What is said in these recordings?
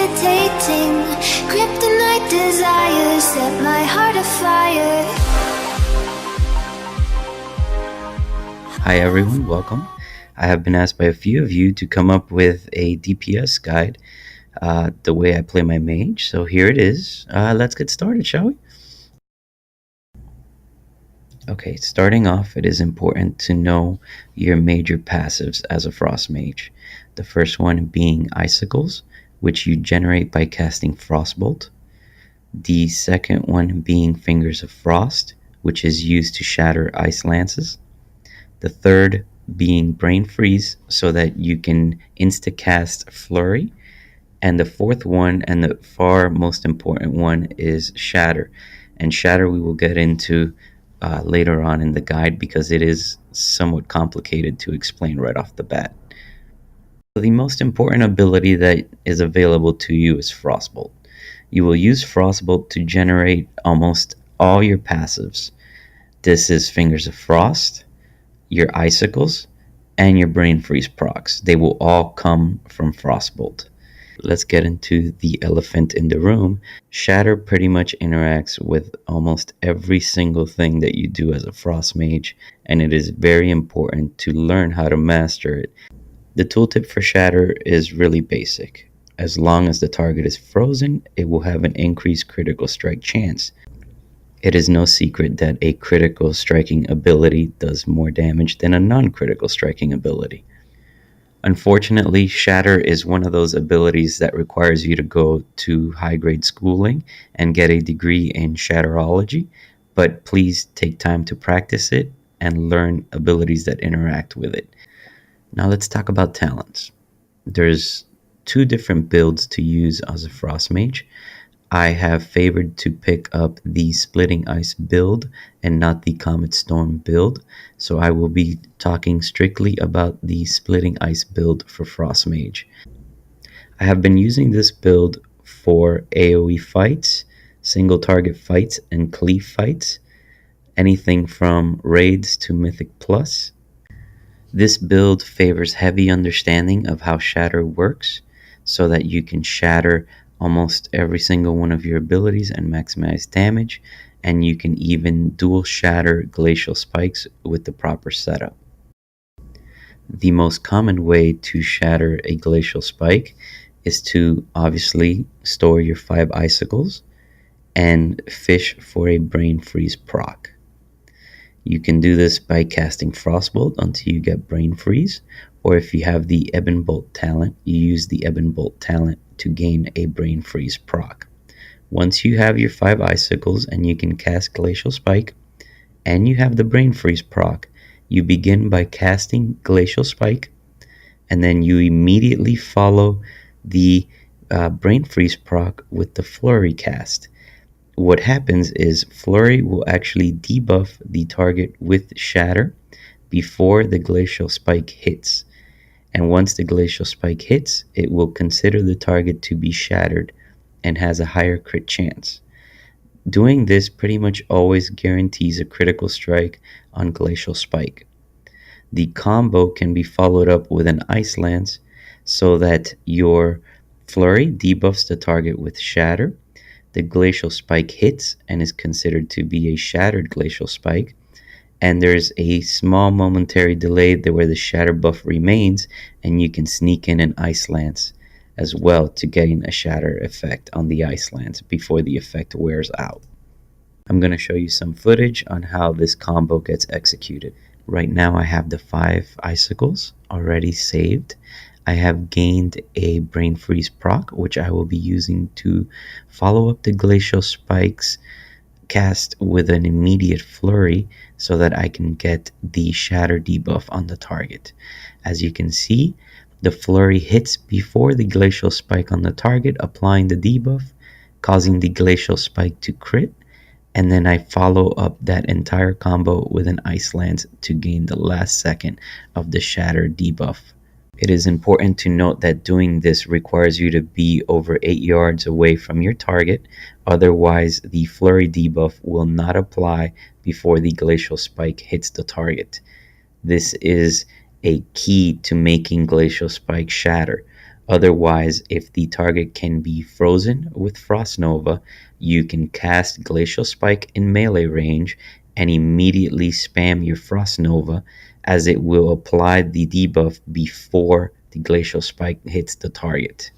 hesitating. Kryptonite desires set my heart afire. Hi everyone, welcome. I have been asked by a few of you to come up with a DPS guide, the way I play my mage. So here it is. Let's get started, shall we? Okay, starting off, it is important to know your major passives as a frost mage. The first one being icicles, which you generate by casting frostbolt. The second one being fingers of frost, which is used to shatter ice lances. The third being brain freeze, so that you can insta-cast flurry. And the fourth one, and the far most important one, is shatter. And shatter we will get into later on in the guide, because it is somewhat complicated to explain right off the bat. The most important ability that is available to you is Frostbolt. You will use Frostbolt to generate almost all your passives. This is Fingers of Frost, your icicles, and your brain freeze procs. They will all come from Frostbolt. Let's get into the elephant in the room. Shatter pretty much interacts with almost every single thing that you do as a frost mage, and it is very important to learn how to master it. The tooltip for Shatter is really basic. As long as the target is frozen, it will have an increased critical strike chance. It is no secret that a critical striking ability does more damage than a non-critical striking ability. Unfortunately, Shatter is one of those abilities that requires you to go to high-grade schooling and get a degree in Shatterology, but please take time to practice it and learn abilities that interact with it. Now let's talk about talents. There's two different builds to use as a Frost Mage. I have favored to pick up the Splitting Ice build and not the Comet Storm build, so I will be talking strictly about the Splitting Ice build for Frost Mage. I have been using this build for AoE fights, single target fights, and cleave fights, anything from raids to Mythic Plus. This build favors heavy understanding of how Shatter works, so that you can shatter almost every single one of your abilities and maximize damage, and you can even dual shatter glacial spikes with the proper setup. The most common way to shatter a glacial spike is to obviously store your 5 icicles and fish for a brain freeze proc. You can do this by casting Frostbolt until you get brain freeze, or if you have the Ebon Bolt talent, you use the Ebon Bolt talent to gain a brain freeze proc. Once you have your 5 icicles and you can cast Glacial Spike, and you have the brain freeze proc, you begin by casting Glacial Spike, and then you immediately follow the brain freeze proc with the flurry cast. What happens is flurry will actually debuff the target with shatter before the glacial spike hits. And once the glacial spike hits, it will consider the target to be shattered and has a higher crit chance. Doing this pretty much always guarantees a critical strike on glacial spike. The combo can be followed up with an ice lance, so that your flurry debuffs the target with shatter. The glacial spike hits and is considered to be a shattered glacial spike, and there's a small momentary delay there where the shatter buff remains, and you can sneak in an ice lance as well to gain a shatter effect on the ice lance before the effect wears out. I'm going to show you some footage on how this combo gets executed. Right now I have the 5 icicles already saved. I have gained a brain freeze proc, which I will be using to follow up the glacial spikes cast with an immediate flurry, so that I can get the shatter debuff on the target. As you can see, the flurry hits before the glacial spike on the target, applying the debuff, causing the glacial spike to crit, and then I follow up that entire combo with an ice lance to gain the last second of the shatter debuff. It is important to note that doing this requires you to be over 8 yards away from your target, otherwise the flurry debuff will not apply before the glacial spike hits the target. This is a key to making glacial spike shatter. Otherwise, if the target can be frozen with Frost Nova, you can cast Glacial Spike in melee range and immediately spam your Frost Nova, as it will apply the debuff before the Glacial Spike hits the target.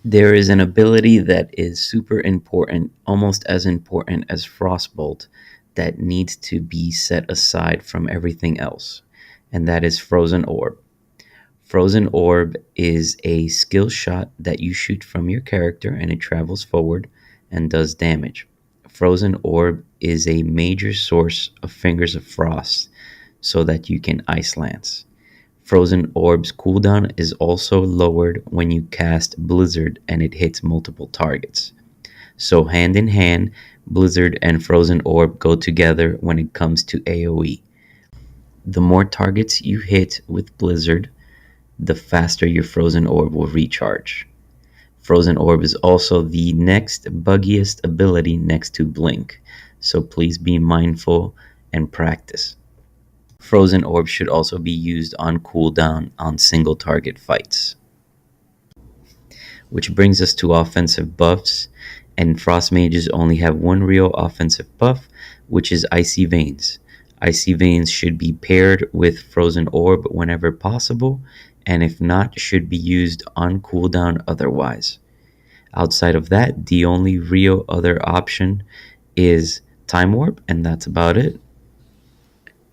There is an ability that is super important, almost as important as Frostbolt, that needs to be set aside from everything else, and that is Frozen Orb. Frozen Orb is a skill shot that you shoot from your character and it travels forward and does damage. Frozen Orb is a major source of Fingers of Frost so that you can Ice Lance. Frozen Orb's cooldown is also lowered when you cast Blizzard and it hits multiple targets. So hand in hand, Blizzard and Frozen Orb go together when it comes to AoE. The more targets you hit with Blizzard, the faster your Frozen Orb will recharge. Frozen Orb is also the next buggiest ability next to Blink, so please be mindful and practice. Frozen Orb should also be used on cooldown on single target fights. Which brings us to offensive buffs, and Frost Mages only have one real offensive buff, which is Icy Veins. Icy Veins should be paired with Frozen Orb whenever possible, and if not, should be used on cooldown otherwise. Outside of that, the only real other option is Time Warp, and that's about it.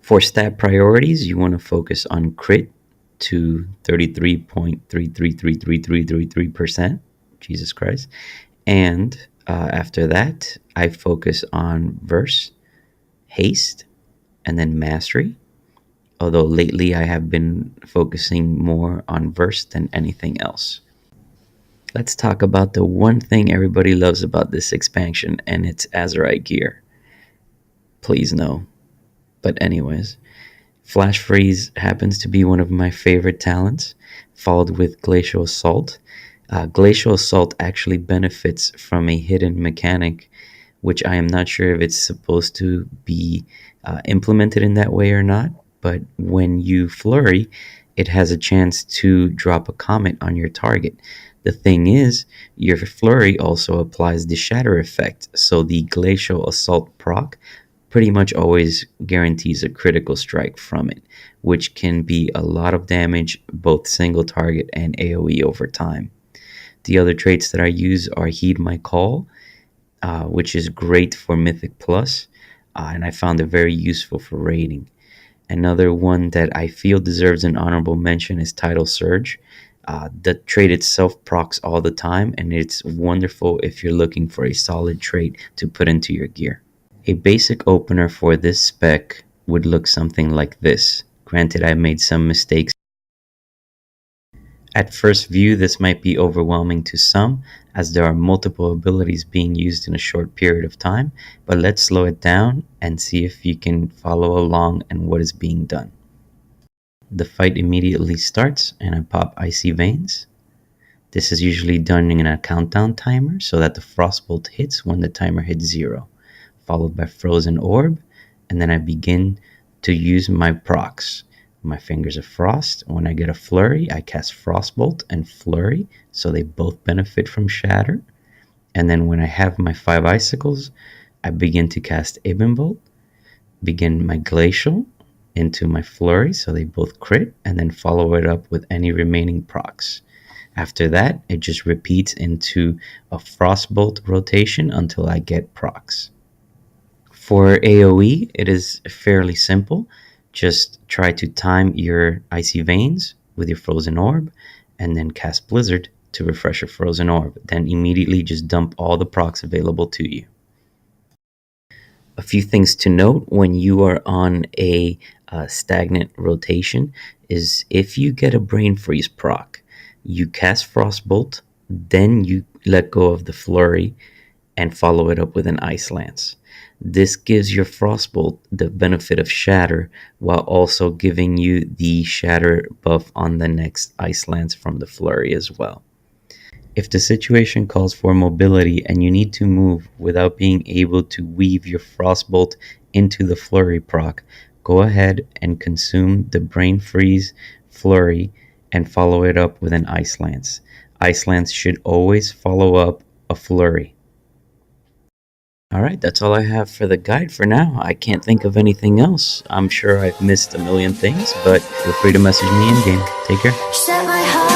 For stat priorities, you want to focus on crit to 33.333333%. Jesus Christ. And after that, I focus on verse, haste, and then mastery. Although lately I have been focusing more on verse than anything else. Let's talk about the one thing everybody loves about this expansion, and it's Azerite gear. Please no. But anyways, Flash Freeze happens to be one of my favorite talents, followed with Glacial Assault. Glacial Assault actually benefits from a hidden mechanic, which I am not sure if it's supposed to be implemented in that way or not, but when you flurry, it has a chance to drop a comet on your target. The thing is, your flurry also applies the shatter effect, so the Glacial Assault proc pretty much always guarantees a critical strike from it, which can be a lot of damage, both single target and AoE over time. The other traits that I use are Heed My Call, which is great for Mythic Plus, and I found it very useful for raiding. Another one that I feel deserves an honorable mention is Tidal Surge. The trait itself procs all the time, and it's wonderful if you're looking for a solid trait to put into your gear. A basic opener for this spec would look something like this. Granted, I made some mistakes. At first view, this might be overwhelming to some, as there are multiple abilities being used in a short period of time, but let's slow it down and see if you can follow along and what is being done. The fight immediately starts and I pop Icy Veins. This is usually done in a countdown timer so that the Frostbolt hits when the timer hits 0, followed by Frozen Orb, and then I begin to use my procs. My Fingers of Frost. When I get a flurry, I cast Frostbolt and Flurry, so they both benefit from Shatter. And then when I have my 5 Icicles, I begin to cast Ibbenbolt, begin my Glacial into my Flurry, so they both crit, and then follow it up with any remaining procs. After that, it just repeats into a Frostbolt rotation until I get procs. For AoE, it is fairly simple. Just try to time your Icy Veins with your Frozen Orb, and then cast Blizzard to refresh your Frozen Orb. Then immediately just dump all the procs available to you. A few things to note when you are on a stagnant rotation is if you get a Brain Freeze proc, you cast Frostbolt, then you let go of the Flurry and follow it up with an Ice Lance. This gives your Frostbolt the benefit of Shatter while also giving you the Shatter buff on the next Ice Lance from the Flurry as well. If the situation calls for mobility and you need to move without being able to weave your Frostbolt into the Flurry proc, go ahead and consume the Brain Freeze Flurry and follow it up with an Ice Lance. Ice Lance should always follow up a Flurry. Alright, that's all I have for the guide for now. I can't think of anything else. I'm sure I've missed a million things, but feel free to message me in game. Take care. Set my heart